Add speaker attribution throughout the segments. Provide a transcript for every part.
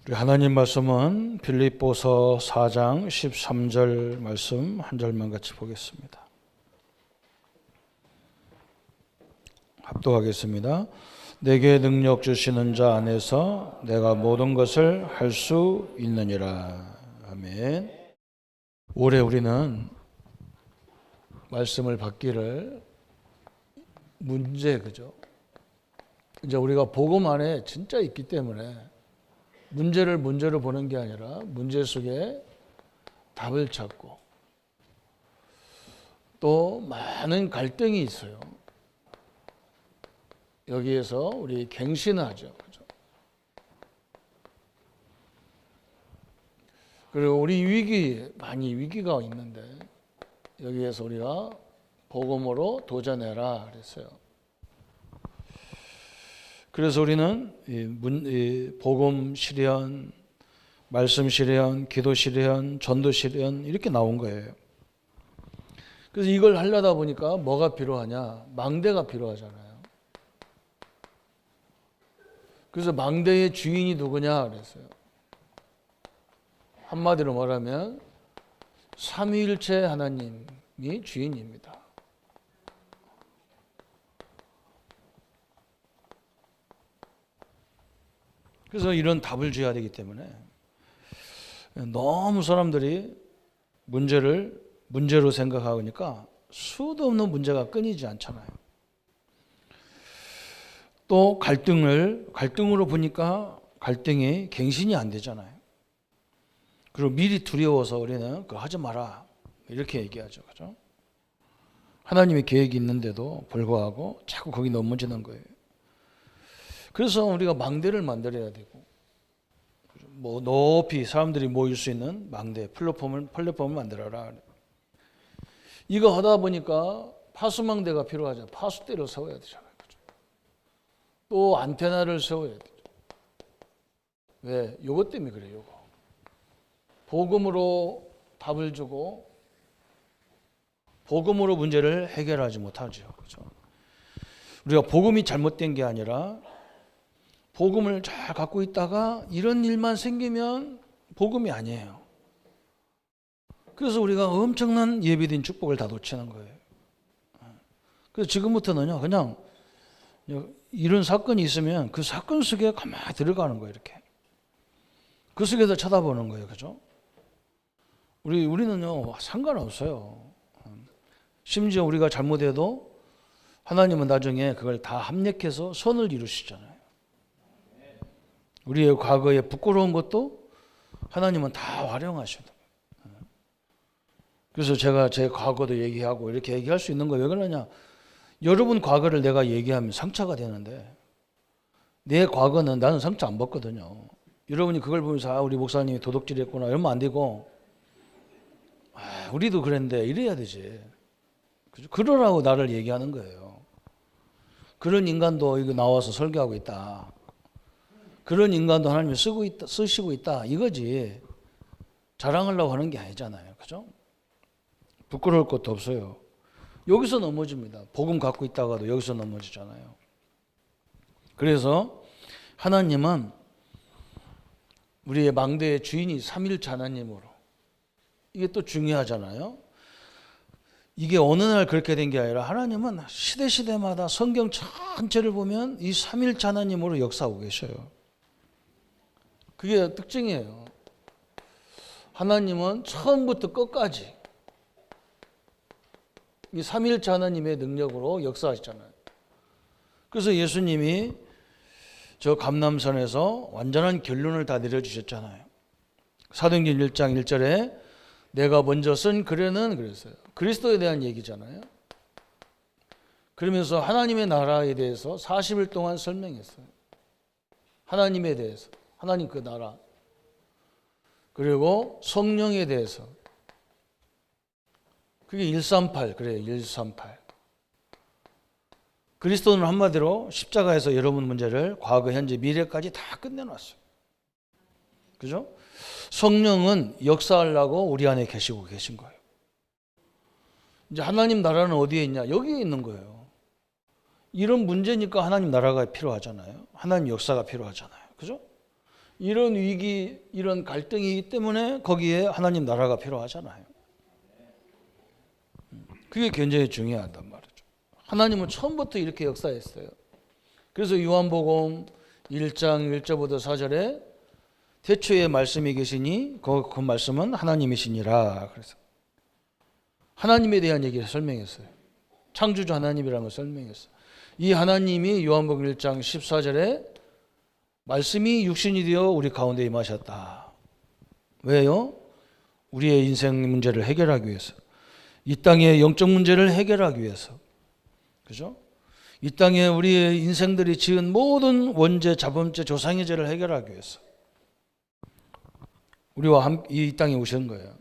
Speaker 1: 우리 하나님 말씀은 빌립보서 4장 13절 말씀 한 절만 같이 보겠습니다. 합독하겠습니다. 내게 능력 주시는 자 안에서 내가 모든 것을 할 수 있느니라. 아멘. 올해 우리는 말씀을 받기를 그죠? 이제 우리가 복음 안에 진짜 있기 때문에 문제를 문제로 보는 게 아니라 문제 속에 답을 찾고 또 많은 갈등이 있어요. 여기에서 우리 갱신하죠. 그죠? 그리고 우리 많이 위기가 있는데 여기에서 우리가 복음으로 도전해라 그랬어요. 그래서 우리는 복음 실현, 말씀 실현, 기도 실현, 전도 실현 이렇게 나온 거예요. 그래서 이걸 하려다 보니까 뭐가 필요하냐? 망대가 필요하잖아요. 그래서 망대의 주인이 누구냐 그랬어요. 한마디로 말하면 삼위일체 하나님이 주인입니다. 그래서 이런 답을 줘야 되기 때문에 너무 사람들이 문제로 생각하니까 수도 없는 문제가 끊이지 않잖아요. 또 갈등으로 보니까 갈등이 갱신이 안 되잖아요. 그리고 미리 두려워서 우리는 그거 하지 마라 이렇게 얘기하죠. 그죠? 하나님의 계획이 있는데도 불구하고 자꾸 거기 넘어지는 거예요. 그래서 우리가 망대를 만들어야 되고 높이 사람들이 모일 수 있는 망대, 플랫폼을 만들어라. 이거 하다 보니까 파수망대가 필요하죠. 파수대를 세워야 되잖아요. 그죠? 또 안테나를 세워야 되죠. 왜? 요것 때문에 그래요. 요거. 복음으로 답을 주고 복음으로 문제를 해결하지 못하죠. 그죠? 우리가 복음이 잘못된 게 아니라 복음을 잘 갖고 있다가 이런 일만 생기면 복음이 아니에요. 그래서 우리가 엄청난 예비된 축복을 다 놓치는 거예요. 그래서 지금부터는요, 그냥 이런 사건이 있으면 그 사건 속에 가만히 들어가는 거예요, 이렇게. 그 속에서 쳐다보는 거예요, 그죠? 우리는요, 상관없어요. 심지어 우리가 잘못해도 하나님은 나중에 그걸 다 합력해서 선을 이루시잖아요. 우리의 과거에 부끄러운 것도 하나님은 다 활용하셔요. 그래서 제가 제 과거도 얘기하고 이렇게 얘기할 수 있는 거예요. 왜 그러냐? 여러분 과거를 내가 얘기하면 상처가 되는데 내 과거는 나는 상처 안 받거든요. 여러분이 그걸 보면서 우리 목사님이 도둑질했구나 이러면 안 되고 우리도 그랬는데 이래야 되지. 그러라고 나를 얘기하는 거예요. 그런 인간도 이거 나와서 설교하고 있다. 그런 인간도 하나님이 쓰시고 있다 이거지. 자랑하려고 하는 게 아니잖아요. 그죠? 부끄러울 것도 없어요. 여기서 넘어집니다. 복음 갖고 있다가도 여기서 넘어지잖아요. 그래서 하나님은 우리의 망대의 주인이 삼위일체 하나님으로 이게 또 중요하잖아요. 이게 어느 날 그렇게 된 게 아니라 하나님은 시대마다 성경 전체를 보면 이 삼위일체 하나님으로 역사하고 계셔요. 그게 특징이에요. 하나님은 처음부터 끝까지 이 삼위일체 하나님의 능력으로 역사하시잖아요. 그래서 예수님이 저 감람산에서 완전한 결론을 다 내려주셨잖아요. 사도행전 1장 1절에 내가 먼저 쓴 글에는 그랬어요. 그리스도에 대한 얘기잖아요. 그러면서 하나님의 나라에 대해서 40일 동안 설명했어요. 하나님에 대해서. 하나님 그 나라. 그리고 성령에 대해서. 그게 138 그래요. 138. 그리스도는 한마디로 십자가에서 여러분 문제를 과거, 현재, 미래까지 다 끝내놨어요. 그죠? 성령은 역사하려고 우리 안에 계시고 계신 거예요. 이제 하나님 나라는 어디에 있냐? 여기에 있는 거예요. 이런 문제니까 하나님 나라가 필요하잖아요. 하나님 역사가 필요하잖아요. 그죠? 이런 위기, 이런 갈등이기 때문에 거기에 하나님 나라가 필요하잖아요. 그게 굉장히 중요하단 말이죠. 하나님은 처음부터 이렇게 역사했어요. 그래서 요한복음 1장 1절부터 4절에 태초에 말씀이 계시니 그 말씀은 하나님이시니라. 그래서 하나님에 대한 얘기를 설명했어요. 창조주 하나님이라는 걸 설명했어요. 이 하나님이 요한복음 1장 14절에 말씀이 육신이 되어 우리 가운데 임하셨다. 왜요? 우리의 인생 문제를 해결하기 위해서. 이 땅의 영적 문제를 해결하기 위해서. 그죠? 이 땅에 우리의 인생들이 지은 모든 원죄, 자범죄, 조상의 죄를 해결하기 위해서. 우리와 함께 이 땅에 오신 거예요.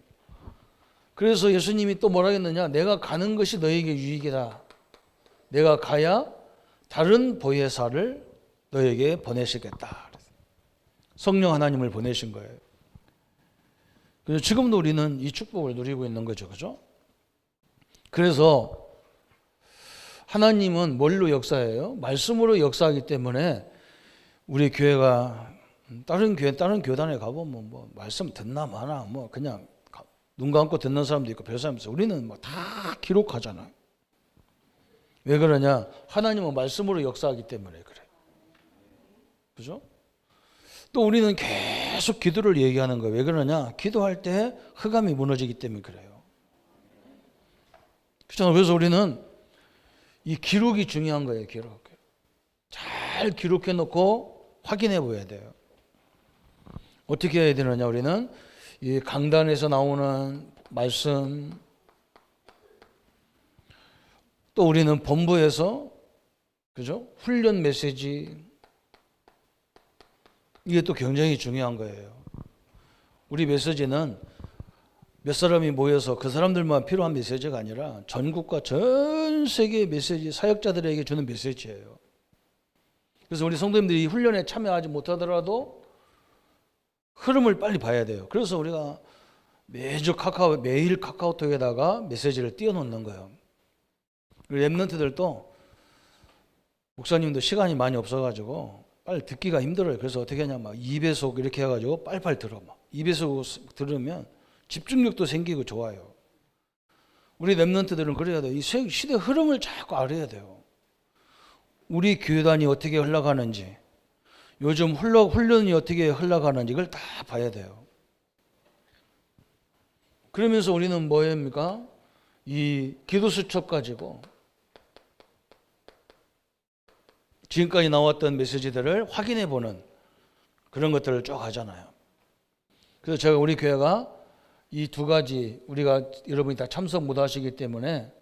Speaker 1: 그래서 예수님이 또 뭐라 했느냐? 내가 가는 것이 너에게 유익이다. 내가 가야 다른 보혜사를 너에게 보내시겠다. 성령 하나님을 보내신 거예요. 그래서 지금도 우리는 이 축복을 누리고 있는 거죠. 그죠? 그래서 하나님은 뭘로 역사해요? 말씀으로 역사하기 때문에 우리 교회가 다른 교단에 가보면 뭐 말씀 듣나 마나 뭐 그냥 눈 감고 듣는 사람도 있고 별 사람도 있어. 우리는 뭐 다 기록하잖아요. 왜 그러냐? 하나님은 말씀으로 역사하기 때문에 그래. 그죠? 또 우리는 계속 기도를 얘기하는 거예요. 왜 그러냐? 기도할 때 흑암이 무너지기 때문에 그래요. 그렇잖아요. 그래서 우리는 이 기록이 중요한 거예요. 기록. 잘 기록해 놓고 확인해 보여야 돼요. 어떻게 해야 되느냐? 우리는 이 강단에서 나오는 말씀, 또 우리는 본부에서 그죠? 훈련 메시지, 이게 또 굉장히 중요한 거예요. 우리 메시지는 몇 사람이 모여서 그 사람들만 필요한 메시지가 아니라 전국과 전 세계의 메시지, 사역자들에게 주는 메시지예요. 그래서 우리 성도님들이 훈련에 참여하지 못하더라도 흐름을 빨리 봐야 돼요. 그래서 우리가 매일 카카오톡에다가 메시지를 띄워놓는 거예요. 랩런트들도 목사님도 시간이 많이 없어가지고 빨리 듣기가 힘들어요. 그래서 어떻게 하냐, 막 2배속 이렇게 해가지고 빨리빨리 들어. 막 2배속 들으면 집중력도 생기고 좋아요. 우리 랩런트들은 그래야 돼요. 이 시대 흐름을 자꾸 알아야 돼요. 우리 교단이 어떻게 흘러가는지, 요즘 훈련이 어떻게 흘러가는지 이걸 다 봐야 돼요. 그러면서 우리는 뭐입니까? 이 기도 수첩 가지고 지금까지 나왔던 메시지들을 확인해 보는 그런 것들을 쭉 하잖아요. 그래서 제가 우리 교회가 이 두 가지, 우리가 여러분이 다 참석 못 하시기 때문에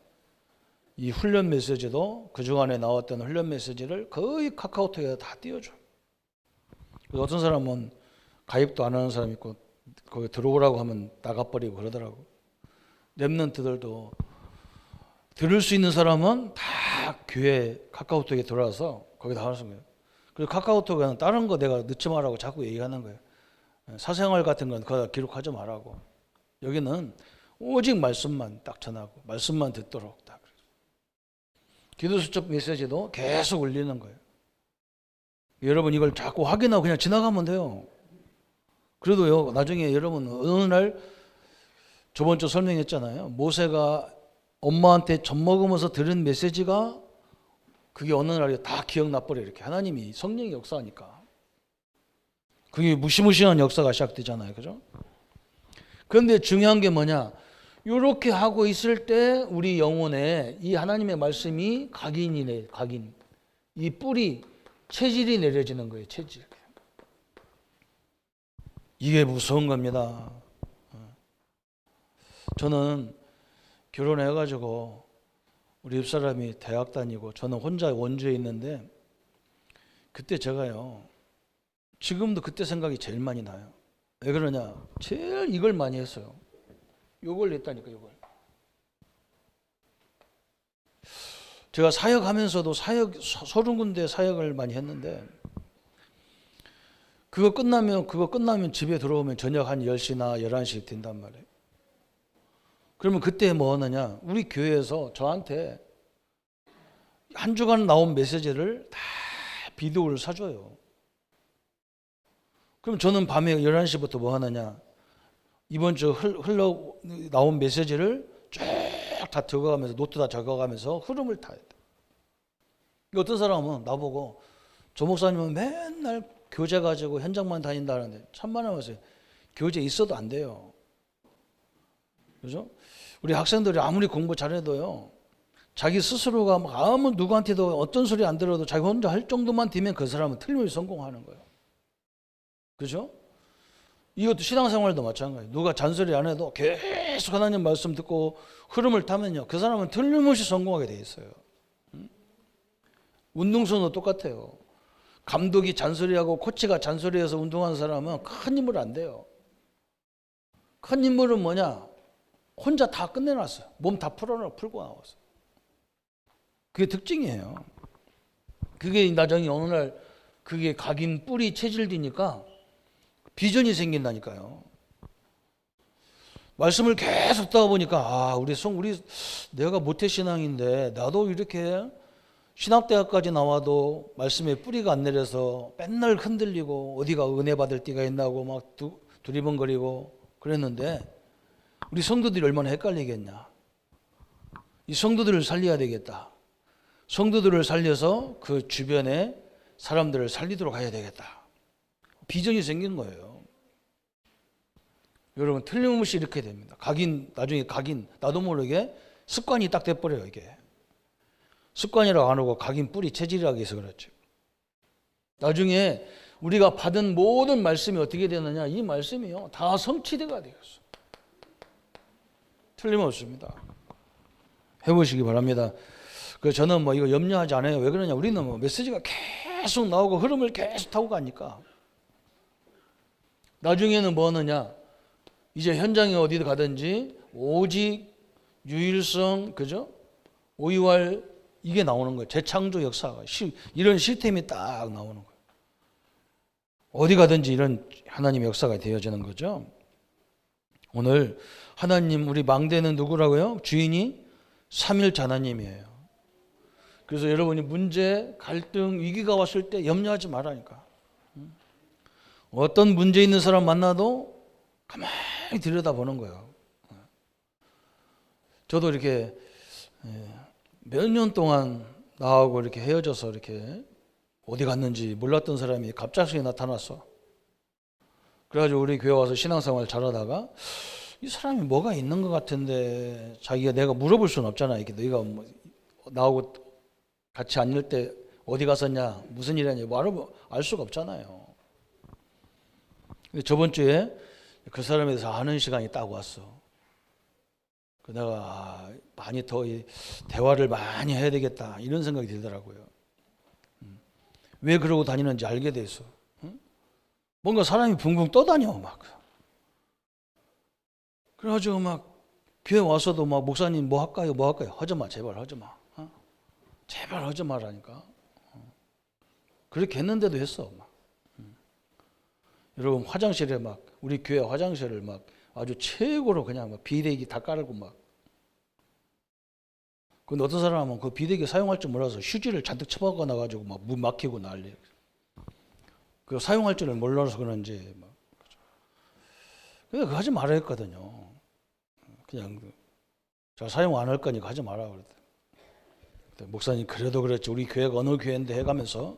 Speaker 1: 이 훈련 메시지도 그 주간에 나왔던 훈련 메시지를 거의 카카오톡에 다 띄워줘요. 그래서 어떤 사람은 가입도 안 하는 사람이 있고 거기 들어오라고 하면 나가버리고 그러더라고. 랩런트들도 들을 수 있는 사람은 다 교회 카카오톡에 들어와서 거기다 하는 거예요. 그리고 카카오톡에는 다른 거 내가 넣지 말라고 자꾸 얘기하는 거예요. 사생활 같은 건 거기다 기록하지 말라고. 여기는 오직 말씀만 딱 전하고 말씀만 듣도록 딱. 기도 수첩 메시지도 계속 올리는 거예요. 여러분 이걸 자꾸 확인하고 그냥 지나가면 돼요. 그래도요, 나중에 여러분 어느 날 저번 주 설명했잖아요. 모세가 엄마한테 젖 먹으면서 들은 메시지가 그게 어느 날에 다 기억나버려. 이렇게 하나님이 성령의 역사하니까 그게 무시무시한 역사가 시작되잖아요. 그죠? 그런데 중요한 게 뭐냐? 이렇게 하고 있을 때 우리 영혼에 이 하나님의 말씀이 각인이네. 각인. 이 뿌리 체질이 내려지는 거예요. 체질. 이게 무서운 겁니다. 저는 결혼해가지고 우리 집사람이 대학 다니고 저는 혼자 원주에 있는데 그때 제가요, 지금도 그때 생각이 제일 많이 나요. 왜 그러냐? 제일 이걸 많이 했어요. 요걸 했다니까. 요걸. 제가 사역하면서도 30군데 사역을 많이 했는데 그거 끝나면 집에 들어오면 저녁 한 10시나 11시 된단 말이에요. 그러면 그때 뭐 하느냐? 우리 교회에서 저한테 한 주간 나온 메시지를 다 비디오를 사줘요. 그럼 저는 밤에 11시부터 뭐 하느냐? 이번 주 흘러 나온 메시지를 쭉 다 적어가면서 노트 다 적어가면서 흐름을 타야 돼. 어떤 사람은 나보고 조 목사님은 맨날 교재 가지고 현장만 다닌다는데 천만에 교재 있어도 안 돼요. 그죠? 우리 학생들이 아무리 공부 잘해도요, 자기 스스로가 막 아무 누구한테도 어떤 소리 안 들어도 자기 혼자 할 정도만 되면 그 사람은 틀림없이 성공하는 거예요. 그죠? 이것도 신앙생활도 마찬가지예요. 누가 잔소리 안 해도 계속 하나님 말씀 듣고 흐름을 타면요, 그 사람은 틀림없이 성공하게 돼 있어요. 운동선도 똑같아요. 감독이 잔소리하고 코치가 잔소리해서 운동하는 사람은 큰 인물 안 돼요. 큰 인물은 뭐냐? 혼자 다 끝내놨어요. 몸 다 풀고 나왔어요. 그게 특징이에요. 그게 나중에 어느 날 그게 각인 뿌리 체질되니까 비전이 생긴다니까요. 말씀을 계속 듣다 보니까 우리 내가 모태신앙인데 나도 이렇게 신학대학까지 나와도 말씀에 뿌리가 안 내려서 맨날 흔들리고 어디가 은혜 받을 때가 있나고 막 두리번거리고 그랬는데 우리 성도들이 얼마나 헷갈리겠냐. 이 성도들을 살려야 되겠다. 성도들을 살려서 그 주변에 사람들을 살리도록 해야 되겠다. 비전이 생긴 거예요. 여러분 틀림없이 이렇게 됩니다. 나중에 나도 모르게 습관이 딱 돼버려요. 이게 습관이라고 안 하고 각인 뿌리 체질이라고 해서 그렇죠. 나중에 우리가 받은 모든 말씀이 어떻게 되느냐, 이 말씀이요 다 성취되가 되겠어. 틀림없습니다. 해보시기 바랍니다. 저는 이거 염려하지 않아요. 왜 그러냐, 우리는 메시지가 계속 나오고 흐름을 계속 타고 가니까 나중에는 뭐 하느냐, 이제 현장에 어디든 가든지 오직 유일성, 그죠? 오이왈 이게 나오는 거예요. 재창조 역사가 이런 시스템이 딱 나오는 거예요. 어디 가든지 이런 하나님의 역사가 되어지는 거죠. 오늘 하나님 우리 망대는 누구라고요? 주인이 삼일째 하나님이에요. 그래서 여러분이 문제, 갈등, 위기가 왔을 때 염려하지 말라니까. 어떤 문제 있는 사람 만나도 가만히 들여다보는 거예요. 저도 이렇게 몇 년 동안 나하고 이렇게 헤어져서 이렇게 어디 갔는지 몰랐던 사람이 갑자기 나타났어. 그래가지고 우리 교회 와서 신앙생활 잘하다가 이 사람이 뭐가 있는 것 같은데 자기가 내가 물어볼 수는 없잖아. 이렇게 너희가 나하고 같이 앉을 때 어디 갔었냐, 무슨 일 했냐, 알 수가 없잖아요. 근데 저번 주에 그 사람에 대해서 아는 시간이 딱 왔어. 내가 많이 더 대화를 많이 해야 되겠다 이런 생각이 들더라고요. 왜 그러고 다니는지 알게 돼서 뭔가 사람이 붕붕 떠다녀 막. 그래가지고 막 교회 와서도 막 목사님 뭐 할까요? 하지 마, 제발 하지 마. 제발 하지 마라니까. 그렇게 했는데도 했어 막. 여러분 화장실에 막 우리 교회 화장실을 막 아주 최고로 그냥 막 비대기 다 깔고 막. 근데 어떤 사람은 그 비대기 사용할 줄 몰라서 휴지를 잔뜩 쳐박아 놔가지고 막 문 막히고 난리. 그 사용할 줄을 몰라서 그런지 막. 그래서 그거 하지 말아야 했거든요. 그냥 자 사용 안 할 거니까 하지 마라 그랬더니. 목사님 그래도 그렇지 우리 교회가 어느 교회인데 해가면서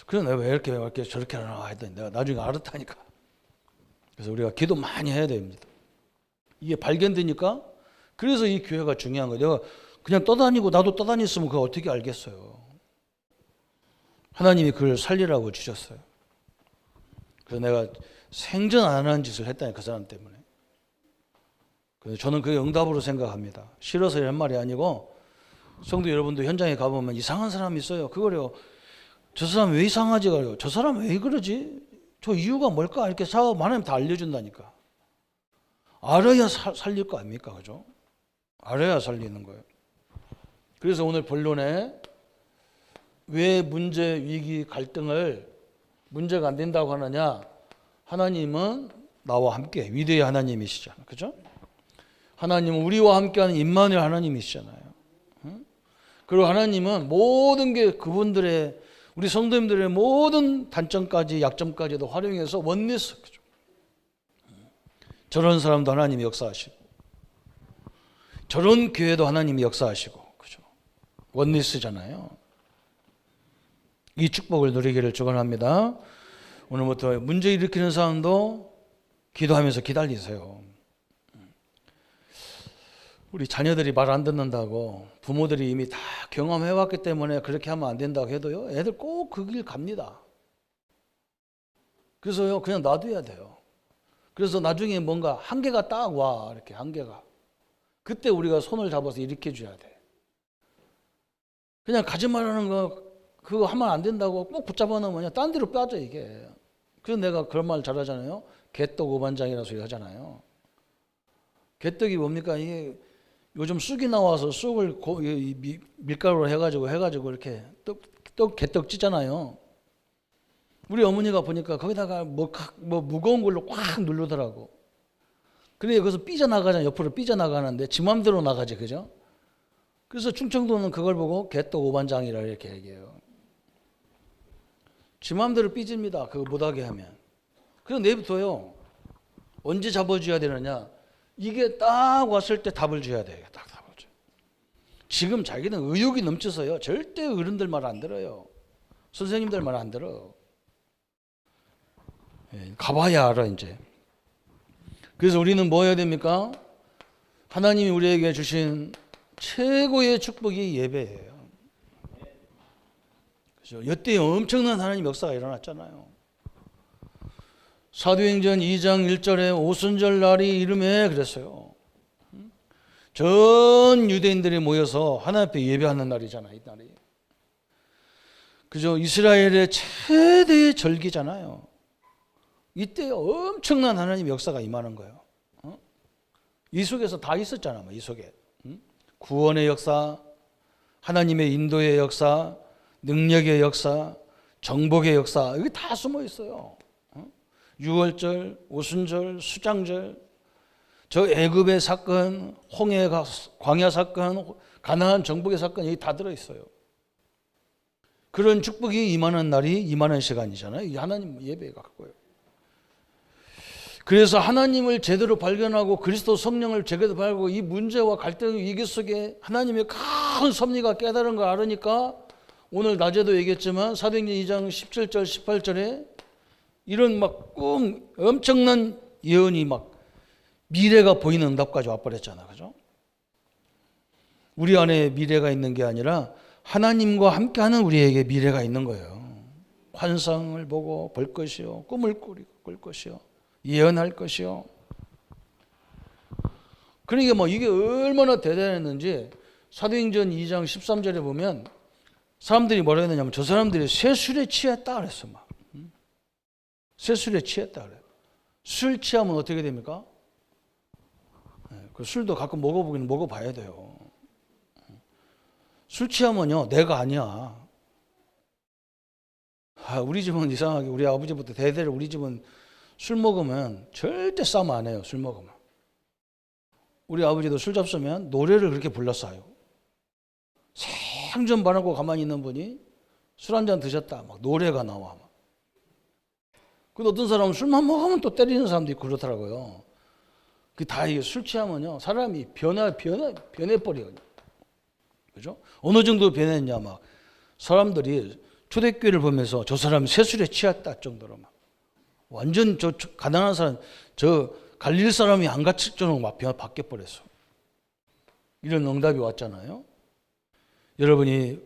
Speaker 1: 그래 내가 왜 이렇게 저렇게 하나 했더니 내가 나중에 알았다니까. 그래서 우리가 기도 많이 해야 됩니다. 이게 발견되니까 그래서 이 교회가 중요한 거예요. 내가 그냥 떠다니고 나도 떠다녔으면 그거 어떻게 알겠어요. 하나님이 그걸 살리라고 주셨어요. 그래서 내가 생전 안 하는 짓을 했다니 그 사람 때문에. 그래서 저는 그게 응답으로 생각합니다. 싫어서 이런 말이 아니고 성도 여러분도 현장에 가보면 이상한 사람이 있어요. 그거래요. 저 사람 왜 이상하지? 그래요. 저 사람 왜 그러지? 저 이유가 뭘까? 이렇게 사업 많으면 다 알려준다니까. 알아야 살릴 거 아닙니까? 그죠? 알아야 살리는 거예요. 그래서 오늘 본론에 왜 문제, 위기, 갈등을 문제가 안 된다고 하느냐? 하나님은 나와 함께 위대의 하나님이시잖아요. 그죠? 하나님은 우리와 함께하는 임마누엘 하나님이시잖아요. 그리고 하나님은 모든 게 그분들의 우리 성도님들의 모든 단점까지 약점까지도 활용해서 원리스, 그죠? 저런 사람도 하나님이 역사하시고 저런 교회도 하나님이 역사하시고, 그죠? 원리스잖아요. 이 축복을 누리기를 축원합니다. 오늘부터 문제 일으키는 사람도 기도하면서 기다리세요. 우리 자녀들이 말 안 듣는다고 부모들이 이미 다 경험해왔기 때문에 그렇게 하면 안 된다고 해도요, 애들 꼭 그 길 갑니다. 그래서요, 그냥 놔둬야 돼요. 그래서 나중에 뭔가 한계가 딱 와, 이렇게 한계가. 그때 우리가 손을 잡아서 일으켜줘야 돼. 그냥 가지 말라는 거, 그거 하면 안 된다고 꼭 붙잡아 놓으면 딴 데로 빠져, 이게. 그래서 내가 그런 말 잘하잖아요. 개떡 오반장이라는 소리 하잖아요. 개떡이 뭡니까? 이게 요즘 쑥이 나와서 쑥을 밀가루로 해가지고 이렇게 개떡 찌잖아요. 우리 어머니가 보니까 거기다가 뭐 무거운 걸로 꽉 누르더라고. 그래, 거기서 삐져나가잖아요. 옆으로 삐져나가는데 지 맘대로 나가지, 그죠? 그래서 충청도는 그걸 보고 개떡 오반장이라 이렇게 얘기해요. 지 맘대로 삐집니다. 그거 못하게 하면. 그래서 내부터요. 언제 잡아줘야 되느냐? 이게 딱 왔을 때 답을 줘야 돼요. 딱 답을 줘. 지금 자기는 의욕이 넘쳐서요. 절대 어른들 말 안 들어요. 선생님들 말 안 들어. 가봐야 알아, 이제. 그래서 우리는 뭐 해야 됩니까? 하나님이 우리에게 주신 최고의 축복이 예배예요. 그죠? 이때 엄청난 하나님 역사가 일어났잖아요. 사도행전 2장 1절에 오순절 날이 이름에 그랬어요. 전 유대인들이 모여서 하나님 앞에 예배하는 날이잖아요. 이 날이. 그죠? 이스라엘의 최대의 절기잖아요. 이때 엄청난 하나님 역사가 임하는 거예요. 이 속에서 다 있었잖아. 이 속에. 구원의 역사, 하나님의 인도의 역사, 능력의 역사, 정복의 역사, 여기 다 숨어 있어요. 유월절, 오순절, 수장절, 저 애굽의 사건, 홍해 광야 사건, 가나안 정복의 사건, 여기 다 들어있어요. 그런 축복이 임하는 날이 임하는 시간이잖아요. 이 하나님 예배가 갖고요. 그래서 하나님을 제대로 발견하고 그리스도 성령을 제대로 발견하고 이 문제와 갈등 위기 속에 하나님의 큰 섭리가 깨달은 걸 알으니까 오늘 낮에도 얘기했지만 사도행전 2장 17절 18절에 이런 막 엄청난 예언이 막 미래가 보이는 응답까지 와버렸잖아. 그죠? 우리 안에 미래가 있는 게 아니라 하나님과 함께하는 우리에게 미래가 있는 거예요. 환상을 보고 볼 것이요, 꿈을 꿀 것이요, 예언할 것이요. 그러니까 뭐 이게 얼마나 대단했는지 사도행전 2장 13절에 보면 사람들이 뭐라 했느냐면 저 사람들이 쇠술에 취했다 그랬어. 막 쇠술에 취했다 그래요. 술 취하면 어떻게 됩니까? 그 술도 가끔 먹어보긴 먹어봐야 돼요. 술 취하면요, 내가 아니야. 우리 집은 이상하게 우리 아버지부터 대대로 우리 집은 술 먹으면 절대 싸움 안 해요. 술 먹으면. 우리 아버지도 술 잡수면 노래를 그렇게 불렀어요. 생전 반하고 가만히 있는 분이 술 한 잔 드셨다. 막 노래가 나와. 근데 어떤 사람은 술만 먹으면 또 때리는 사람도 있고 그렇더라고요. 그 다 이게 술 취하면요, 사람이 변해버려요. 그죠? 어느 정도 변했냐, 막 사람들이 초대교회를 보면서 저 사람 새술에 취했다 정도로 막 완전 저 가난한 사람, 저 갈릴 사람이 안 갇힐 정도로 막 바뀌어 버렸어. 이런 응답이 왔잖아요. 여러분이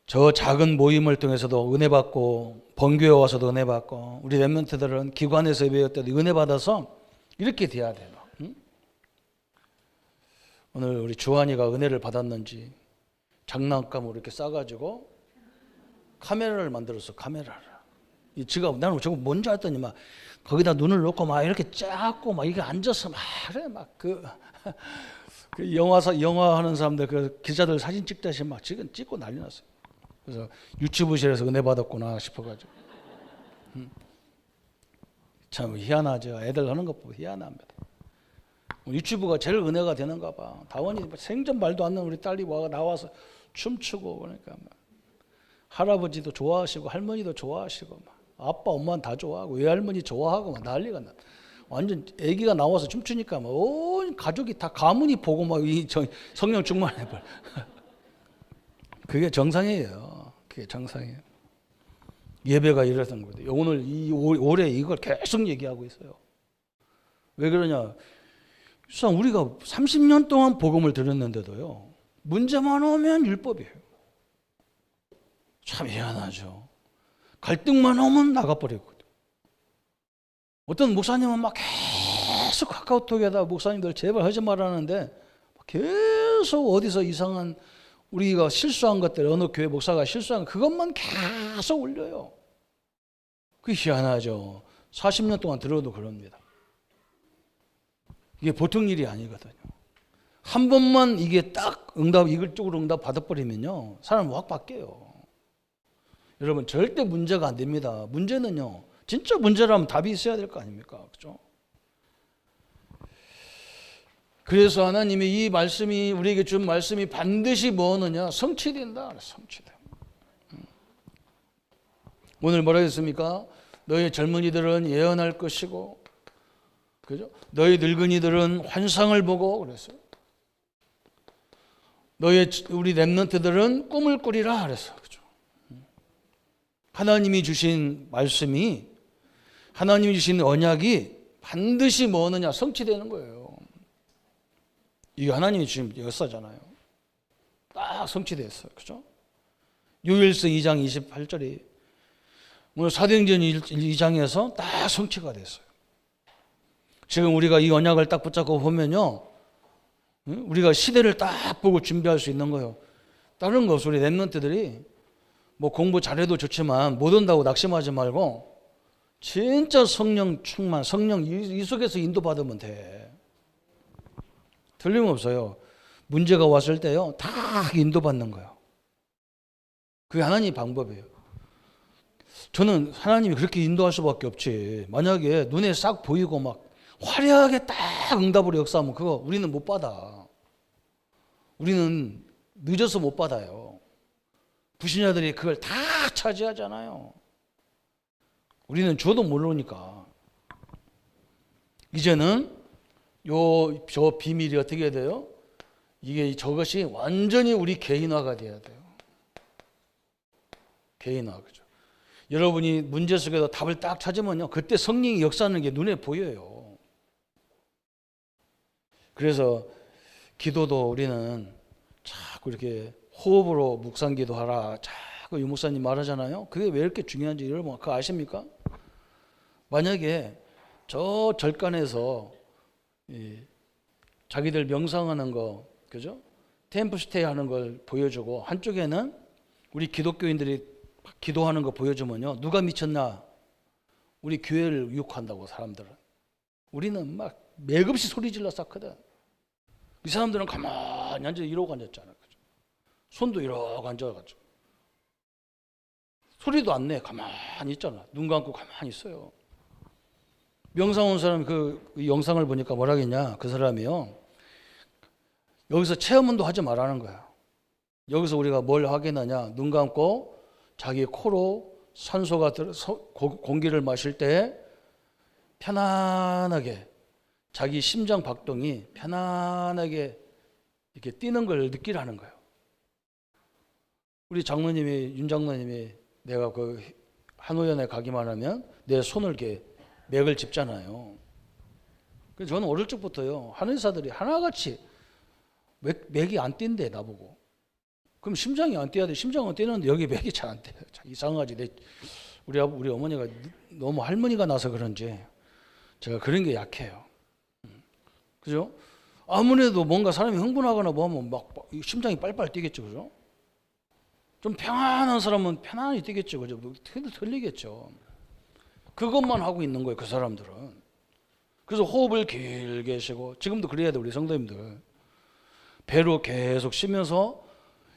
Speaker 1: 저 작은 모임을 통해서도 은혜 받고 번교회 와서도 은혜 받고 우리 렘넌트들은 기관에서 예배할 때도 은혜 받아서 이렇게 돼야 돼요. 응? 오늘 우리 주한이가 은혜를 받았는지 장난감으로 이렇게 싸가지고 카메라를 만들었어. 카메라를. 이 지가 나는 저거 뭔지 알았더니 막 거기다 눈을 놓고 막 이렇게 작고 막 이게 앉아서 막 그래 막 그 영화 하는 사람들 그 기자들 사진 찍듯이 막 지금 찍고 난리 났어요. 그래서 유튜브실에서 은혜 받았구나 싶어가지고. 참 희한하죠. 애들 하는 것 보고 희한합니다. 유튜브가 제일 은혜가 되는가 봐. 다원이 생전 말도 안 나는 우리 딸이 나와서 춤추고 그러니까 할아버지도 좋아하시고 할머니도 좋아하시고 막 아빠 엄마는 다 좋아하고 외할머니 좋아하고 막 난리가 나. 완전 아기가 나와서 춤추니까 막 온 가족이 다 가문이 보고 막 이 성령 충만해버려. 그게 정상이에요. 그게 정상이에요. 예배가 이랬던 거예요. 오늘 올해 이걸 계속 얘기하고 있어요. 왜 그러냐? 우리가 30년 동안 복음을 들었는데도요, 문제만 오면 율법이에요. 참 희한하죠. 갈등만 오면 나가버리거든요. 어떤 목사님은 막 계속 카카오톡에다 목사님들 제발 하지 말라는데 계속 어디서 이상한 우리가 실수한 것들, 어느 교회 목사가 실수한 그것만 계속 올려요. 그게 희한하죠. 40년 동안 들어도 그럽니다. 이게 보통 일이 아니거든요. 한 번만 이게 딱 이글쪽으로 응답 받아버리면요, 사람 확 바뀌어요. 여러분, 절대 문제가 안 됩니다. 문제는요, 진짜 문제라면 답이 있어야 될 거 아닙니까? 그죠? 그래서 하나님이 이 말씀이, 우리에게 준 말씀이 반드시 뭐느냐? 성취된다. 성취돼. 오늘 뭐라 했습니까? 너희 젊은이들은 예언할 것이고, 그죠? 너희 늙은이들은 환상을 보고 그랬어요. 우리 렘넌트들은 꿈을 꾸리라 그랬어. 그죠? 하나님이 주신 말씀이, 하나님이 주신 언약이 반드시 뭐느냐? 성취되는 거예요. 이게 하나님이 주신 역사잖아요. 딱 성취됐어요. 그죠? 요엘서 2장 28절이 오늘 사도행전 2장에서 딱 성취가 됐어요. 지금 우리가 이 언약을 딱 붙잡고 보면요, 우리가 시대를 딱 보고 준비할 수 있는 거예요. 다른 거 없어. 우리 렘넌트들이 뭐 공부 잘해도 좋지만 못 온다고 낙심하지 말고 진짜 성령 충만, 성령 이 속에서 인도받으면 돼. 틀림없어요. 문제가 왔을 때요, 다 인도받는 거예요. 그게 하나님의 방법이에요. 저는 하나님이 그렇게 인도할 수밖에 없지. 만약에 눈에 싹 보이고 막 화려하게 딱 응답으로 역사하면 그거 우리는 못 받아. 우리는 늦어서 못 받아요. 불신자들이 그걸 다 차지하잖아요. 우리는 줘도 모르니까. 이제는 저 비밀이 어떻게 돼요? 저것이 완전히 우리 개인화가 돼야 돼요. 개인화, 그죠? 여러분이 문제 속에서 답을 딱 찾으면요, 그때 성령이 역사하는 게 눈에 보여요. 그래서 기도도 우리는 자꾸 이렇게 호흡으로 묵상 기도하라. 자꾸 유 목사님 말하잖아요. 그게 왜 이렇게 중요한지 여러분 그거 아십니까? 만약에 저 절간에서 자기들 명상하는 거, 그죠? 템플스테이 하는 걸 보여주고 한쪽에는 우리 기독교인들이 기도하는 거 보여주면요, 누가 미쳤나? 우리 교회를 유혹한다고. 사람들은. 우리는 막 맥없이 소리 질러 쌓거든. 이 사람들은 가만히 앉아 이러고 앉았잖아. 그죠? 손도 이러고 앉아가지고 소리도 안 내. 가만히 있잖아. 눈 감고 가만히 있어요. 명상 온 사람이 그 영상을 보니까 뭐라겠냐? 그 사람이요, 여기서 체험운동 하지 말라는 거야. 여기서 우리가 뭘 하겠느냐? 눈 감고 자기 코로 산소가 공기를 마실 때 편안하게 자기 심장 박동이 편안하게 이렇게 뛰는 걸 느끼라는 거예요. 우리 장로님이, 윤 장로님이 내가 그 한의원에 가기만 하면 내 손을 이렇게 맥을 짚잖아요. 그래서 저는 어릴 적부터요, 한의사들이 하나같이 맥이 안 뛴대, 나보고. 그럼 심장이 안 뛰어야 돼. 심장은 뛰는데 여기 맥이 잘 안 뛰어요. 이상하지. 우리 어머니가 너무 할머니가 나서 그런지 제가 그런 게 약해요. 그죠? 아무래도 뭔가 사람이 흥분하거나 뭐 하면 막 심장이 빨빨 뛰겠죠. 그죠? 좀 평안한 사람은 편안히 뛰겠죠. 그죠? 틀리겠죠. 그것만 하고 있는 거예요, 그 사람들은. 그래서 호흡을 길게 쉬고, 지금도 그래야 돼, 우리 성도님들. 배로 계속 쉬면서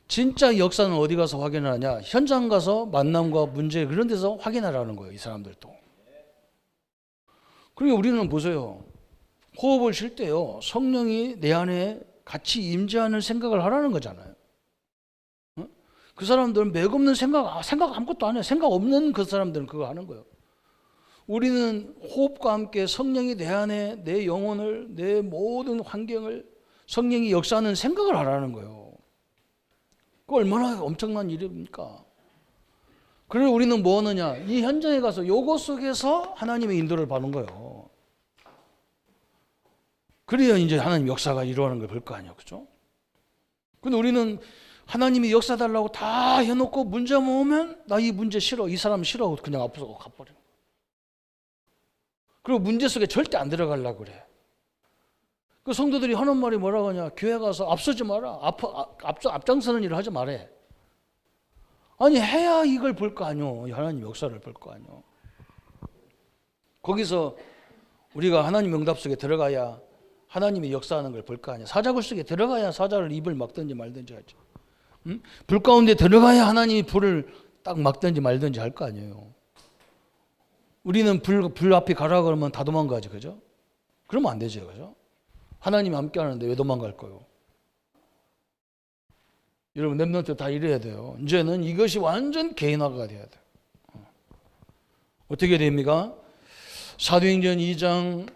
Speaker 1: 진짜 역사는 어디 가서 확인하냐? 현장 가서 만남과 문제 그런 데서 확인하라는 거예요, 이 사람들도. 그러니까 우리는 보세요. 호흡을 쉴 때요, 성령이 내 안에 같이 임재하는 생각을 하라는 거잖아요. 그 사람들은 맥없는 생각 아무것도 안 해. 생각 없는 그 사람들은 그거 하는 거예요. 우리는 호흡과 함께 성령이 내 안에 내 영혼을, 내 모든 환경을 성령이 역사하는 생각을 하라는 거예요. 그 얼마나 엄청난 일입니까? 그래서 우리는 뭐 하느냐? 이 현장에 가서 요거 속에서 하나님의 인도를 받는 거예요. 그래야 이제 하나님 역사가 이루어가는 걸 볼 거 아니에요. 그죠? 근데 우리는 하나님이 역사 달라고 다 해놓고 문제 모으면 나 이 문제 싫어, 이 사람 싫어 하고 그냥 앞으로 가버려. 그리고 문제 속에 절대 안 들어가려고 그래. 그 성도들이 하는 말이 뭐라고 하냐? 교회 가서 앞서지 마라. 앞장서는 일을 하지 말래. 아니 해야 이걸 볼 거 아니오. 하나님 역사를 볼 거 아니오. 거기서 우리가 하나님 응답 속에 들어가야 하나님이 역사하는 걸 볼 거 아니야. 사자굴 속에 들어가야 사자를 입을 막든지 말든지 하죠. 응? 불 가운데 들어가야 하나님이 불을 딱 막든지 말든지 할 거 아니에요. 우리는 불 앞에 가라 그러면 다 도망가죠. 그죠? 그러면 안 되죠. 그죠? 하나님이 함께 하는데 왜 도망갈 거요? 여러분 렘넌트 다 이래야 돼요. 이제는 이것이 완전 개인화가 돼야 돼요. 어떻게 됩니까? 사도행전 2장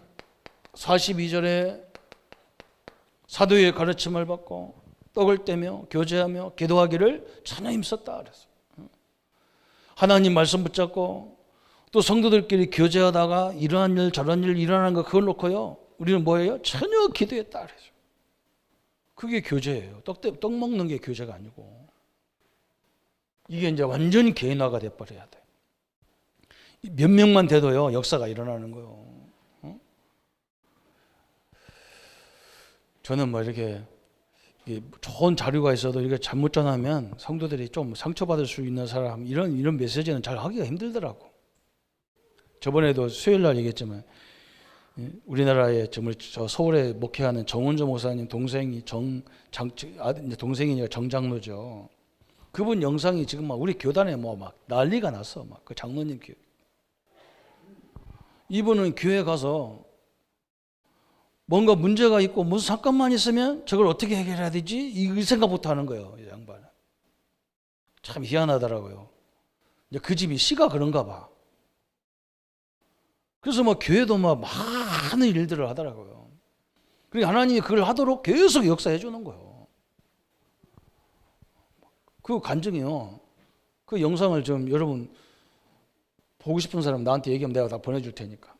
Speaker 1: 42절에 사도의 가르침을 받고 떡을 떼며 교제하며 기도하기를 전혀 힘썼다 그랬어요. 하나님 말씀 붙잡고 또 성도들끼리 교제하다가 이러한 일 저런 일 일어나는 거 그걸 놓고요. 우리는 뭐예요? 전혀 기도했다 그랬어요. 그게 교제예요. 떡 먹는 게 교제가 아니고. 이게 이제 완전히 개인화가 돼버려야 돼. 몇 명만 돼도요 역사가 일어나는 거예요. 저는 뭐 이렇게 좋은 자료가 있어도 이게 잘못 전하면 성도들이 좀 상처받을 수 있는 사람 이런 메시지는 잘 하기가 힘들더라고. 저번에도 수요일 날 얘기했지만 우리나라에 저 서울에 목회하는 정원조 목사님 동생이 동생이 정장로죠. 그분 영상이 지금 막 우리 교단에 뭐 막 난리가 났어. 막 그 장로님 교회. 이분은 교회 가서 뭔가 문제가 있고 무슨 사건만 있으면 저걸 어떻게 해결해야 되지? 이 생각부터 하는 거예요. 이 양반은. 참 희한하더라고요. 이제 그 집이 씨가 그런가 봐. 그래서 뭐 교회도 막 많은 일들을 하더라고요. 그러니까 하나님이 그걸 하도록 계속 역사해 주는 거예요. 그 간증이요. 그 영상을 좀 여러분 보고 싶은 사람 나한테 얘기하면 내가 다 보내줄 테니까.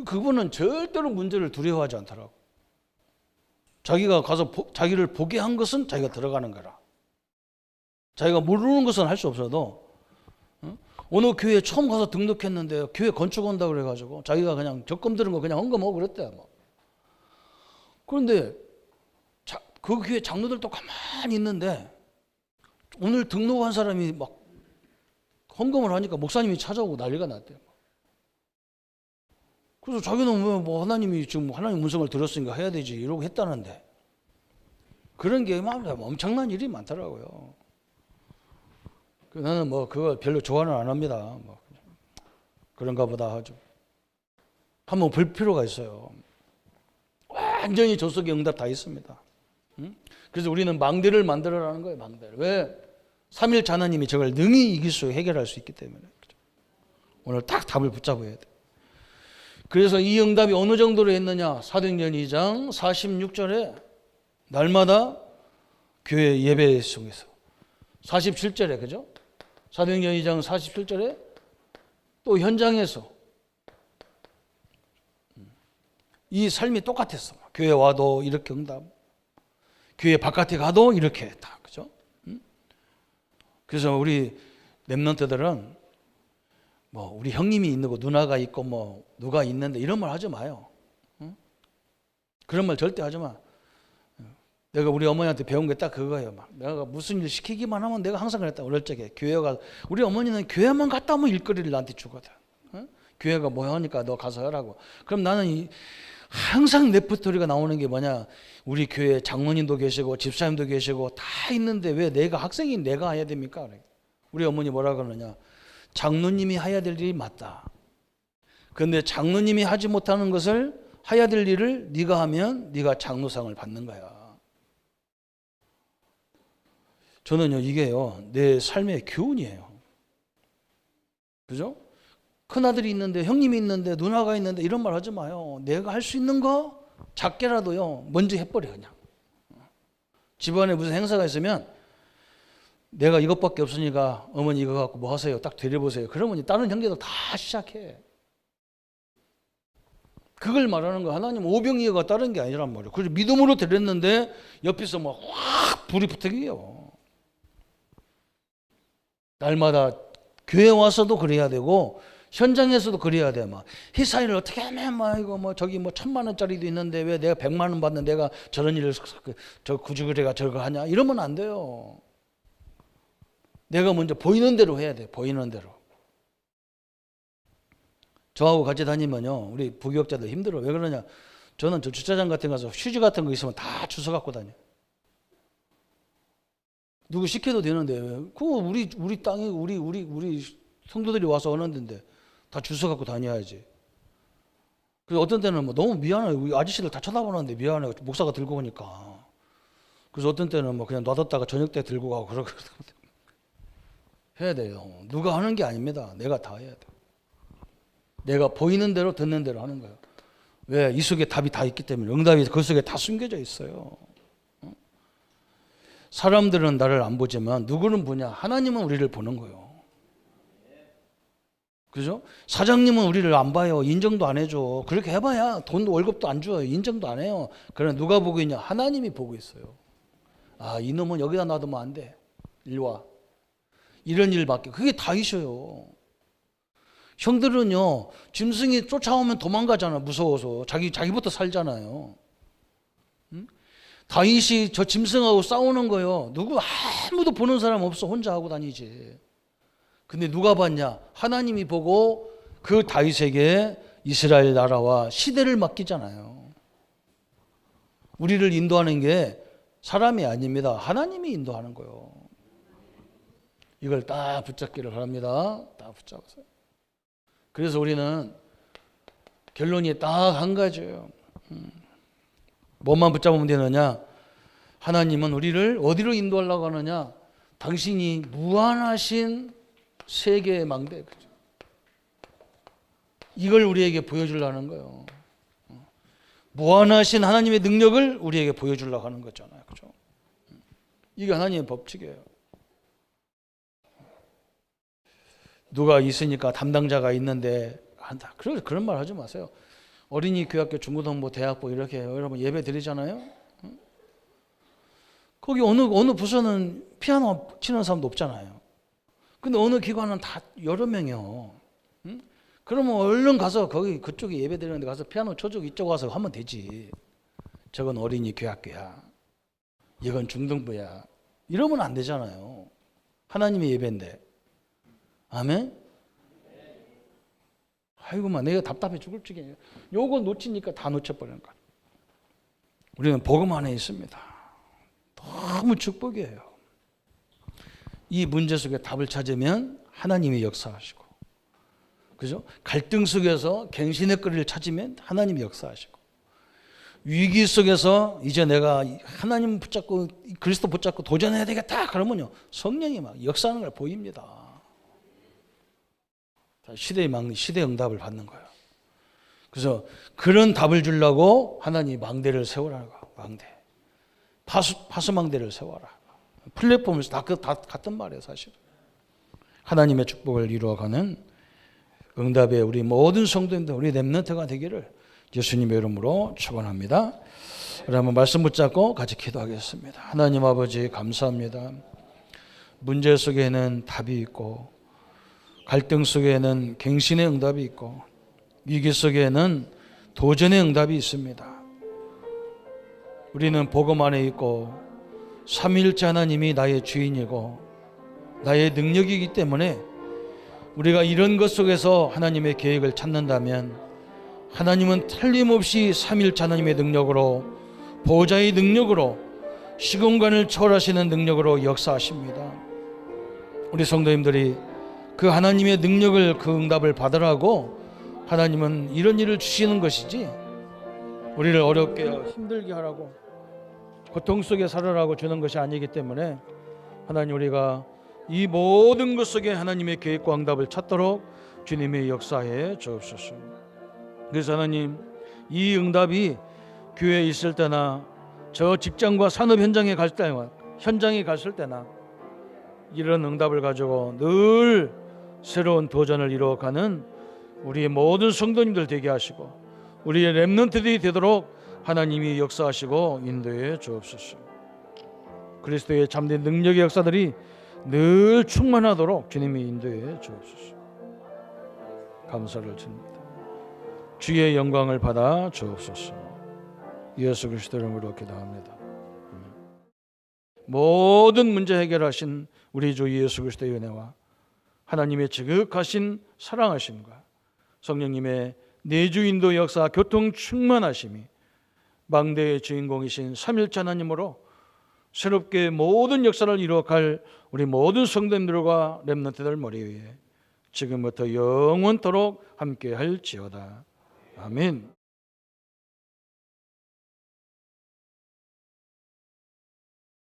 Speaker 1: 그분은 절대로 문제를 두려워하지 않더라고. 자기가 가서 자기를 보게 한 것은 자기가 들어가는 거라. 자기가 모르는 것은 할 수 없어도 어느 교회에 처음 가서 등록했는데 교회 건축 온다고 그래가지고 자기가 그냥 적금 들은 거 그냥 헌금하고 그랬대요. 뭐. 그런데 그 교회 장로들도 가만히 있는데 오늘 등록한 사람이 막 헌금을 하니까 목사님이 찾아오고 난리가 났대요. 그래서 자기는 뭐 하나님이 지금 하나님 문성을 들었으니까 해야 되지 이러고 했다는데 그런 게 엄청난 일이 많더라고요. 나는 뭐 그거 별로 좋아는 안 합니다. 뭐 그런가 보다 하죠. 한번 볼 필요가 있어요. 완전히 저 속에 응답 다 있습니다. 그래서 우리는 망대를 만들어라는 거예요. 망대를. 왜? 삼일체 하나님이 저걸 능히 이길 수 해결할 수 있기 때문에. 오늘 딱 답을 붙잡아야 돼. 그래서 이 응답이 어느 정도로 했느냐? 사도행전 2장 46절에 날마다 교회 예배 속에서 47절에 그죠? 사도행전 2장 47절에 또 현장에서 이 삶이 똑같았어. 교회 와도 이렇게 응답, 교회 바깥에 가도 이렇게 했다. 그죠? 그래서 우리 렘넌트들은 뭐 우리 형님이 있는 거 누나가 있고 뭐 누가 있는데 이런 말 하지 마요. 그런 말 절대 하지 마. 내가 우리 어머니한테 배운 게 딱 그거예요. 막 내가 무슨 일 시키기만 하면 내가 항상 그랬다. 어릴 적에 교회가 우리 어머니는 교회만 갔다 오면 일거리를 나한테 주거든. 교회가 뭐 하니까 너 가서 하라고. 그럼 나는 항상 레퍼토리가 나오는 게 뭐냐? 우리 교회 장로님도 계시고 집사님도 계시고 다 있는데 왜 내가 학생인 내가 해야 됩니까? 우리 어머니 뭐라 그러느냐? 장로님이 해야 될 일이 맞다. 그런데 장로님이 하지 못하는 것을 해야 될 일을 네가 하면 네가 장로상을 받는 거야. 저는요, 이게요, 내 삶의 교훈이에요. 그죠? 큰아들이 있는데, 형님이 있는데, 누나가 있는데 이런 말 하지 마요. 내가 할 수 있는 거 작게라도요, 먼저 해버려. 그냥 집안에 무슨 행사가 있으면 내가 이것밖에 없으니까 어머니 이거 갖고 뭐 하세요? 딱 데려보세요. 그러면 다른 형제들 다 시작해. 그걸 말하는 거. 하나님 오병이어가 다른 게 아니란 말이에요. 그래서 믿음으로 드렸는데 옆에서 막 확 불이 붙어요. 날마다 교회 와서도 그래야 되고 현장에서도 그래야 돼. 막 희사일을 어떻게 하면 막 이거 뭐 저기 뭐 1,000,000원짜리도 있는데 왜 내가 100만 원 받는 내가 저런 일을 저 굳이 그래가 저거 하냐? 이러면 안 돼요. 내가 먼저 보이는 대로 해야 돼. 보이는 대로. 저하고 같이 다니면요, 우리 부교육자들 힘들어. 왜 그러냐? 저는 저 주차장 같은 거 가서 휴지 같은 거 있으면 다 주워 갖고 다녀. 누구 시켜도 되는데 그거 우리 땅이 우리 성도들이 와서 오는 데인데 다 주워 갖고 다녀야지. 그래서 어떤 때는 뭐 너무 미안해. 우리 아저씨들 다 쳐다보는데 미안해. 목사가 들고 오니까. 그래서 어떤 때는 뭐 그냥 놔뒀다가 저녁 때 들고 가고 그러고 해야 돼요. 누가 하는 게 아닙니다. 내가 다 해야 돼. 내가 보이는 대로 듣는 대로 하는 거예요. 왜? 이 속에 답이 다 있기 때문에. 응답이 그 속에 다 숨겨져 있어요. 사람들은 나를 안 보지만 누구는 보냐? 하나님은 우리를 보는 거예요. 그죠? 사장님은 우리를 안 봐요. 인정도 안 해줘. 그렇게 해봐야 돈 월급도 안 줘요. 인정도 안 해요. 그러나 누가 보고 있냐? 하나님이 보고 있어요. 아, 이놈은 여기다 놔두면 안 돼. 일리 와. 이런 일밖에. 그게 다이셔요. 형들은요, 짐승이 쫓아오면 도망가잖아. 무서워서. 자기부터 살잖아요. 응? 다윗이 저 짐승하고 싸우는 거요. 아무도 보는 사람 없어. 혼자 하고 다니지. 근데 누가 봤냐? 하나님이 보고 그 다윗에게 이스라엘 나라와 시대를 맡기잖아요. 우리를 인도하는 게 사람이 아닙니다. 하나님이 인도하는 거예요. 이걸 딱 붙잡기를 바랍니다. 딱 붙잡으세요. 그래서 우리는 결론이 딱 한 가지예요. 뭐만 붙잡으면 되느냐? 하나님은 우리를 어디로 인도하려고 하느냐? 당신이 무한하신 세계의 망대. 이걸 우리에게 보여주려는 거예요. 무한하신 하나님의 능력을 우리에게 보여주려고 하는 거잖아요. 그죠? 이게 하나님의 법칙이에요. 누가 있으니까 담당자가 있는데 한다. 그런 말 하지 마세요. 어린이 교학교, 중고등부, 대학부 이렇게 여러분 예배 드리잖아요. 거기 어느 부서는 피아노 치는 사람도 없잖아요. 근데 어느 기관은 다 여러 명이요. 그러면 얼른 가서 거기 그쪽에 예배 드리는데 가서 피아노 쳐주고 이쪽 와서 하면 되지. 저건 어린이 교학교야. 이건 중등부야. 이러면 안 되잖아요. 하나님의 예배인데. 아멘? 아이고만 내가 답답해 죽을 지경이에요. 요거 놓치니까 다 놓쳐버리는 거야. 우리는 복음 안에 있습니다. 너무 축복이에요. 이 문제 속에 답을 찾으면 하나님이 역사하시고, 그죠? 갈등 속에서 갱신의 거리를 찾으면 하나님이 역사하시고, 위기 속에서 이제 내가 하나님 붙잡고 그리스도 붙잡고 도전해야 되겠다 그러면요 성령이 막 역사하는 걸 보입니다. 시대의 응답을 받는 거예요. 그래서 그런 답을 주려고 하나님이 망대를 세우라는 거예요. 망대. 파수망대를 세워라. 플랫폼에서 다 같은 말이에요, 사실. 하나님의 축복을 이루어가는 응답의 우리 모든 성도님들, 우리 렘넌트가 되기를 예수님의 이름으로 축원합니다. 그러면 말씀 붙잡고 같이 기도하겠습니다. 하나님 아버지 감사합니다. 문제 속에는 답이 있고, 갈등 속에는 갱신의 응답이 있고, 위기 속에는 도전의 응답이 있습니다. 우리는 복음 안에 있고 삼위일체 하나님이 나의 주인이고 나의 능력이기 때문에 우리가 이런 것 속에서 하나님의 계획을 찾는다면 하나님은 틀림없이 삼위일체 하나님의 능력으로, 보호자의 능력으로, 시공간을 초월하시는 능력으로 역사하십니다. 우리 성도님들이 그 하나님의 능력을, 그 응답을 받으라고 하나님은 이런 일을 주시는 것이지 우리를 어렵게 힘들게 하라고, 고통 속에 살아라고 주는 것이 아니기 때문에 하나님, 우리가 이 모든 것 속에 하나님의 계획과 응답을 찾도록 주님의 역사에 주옵소서. 그래서 하나님, 이 응답이 교회에 있을 때나 저 직장과 산업 현장에 갔을 때나 이런 응답을 가지고 늘 새로운 도전을 이루어가는 우리의 모든 성도님들 되게 하시고 우리의 렘넌트들이 되도록 하나님이 역사하시고 인도해 주옵소서. 그리스도의 참된 능력의 역사들이 늘 충만하도록 주님이 인도해 주옵소서. 감사를 드립니다. 주의 영광을 받아 주옵소서. 예수 그리스도 이름으로 기도합니다. 모든 문제 해결하신 우리 주 예수 그리스도의 은혜와 하나님의 지극하신 사랑하심과 성령님의 내주 인도 역사 교통 충만하심이 망대의 주인공이신 삼일째 하나님으로 새롭게 모든 역사를 이루어갈 우리 모든 성도님들과 렘넌트들 머리 위에 지금부터 영원토록 함께할지어다. 아멘.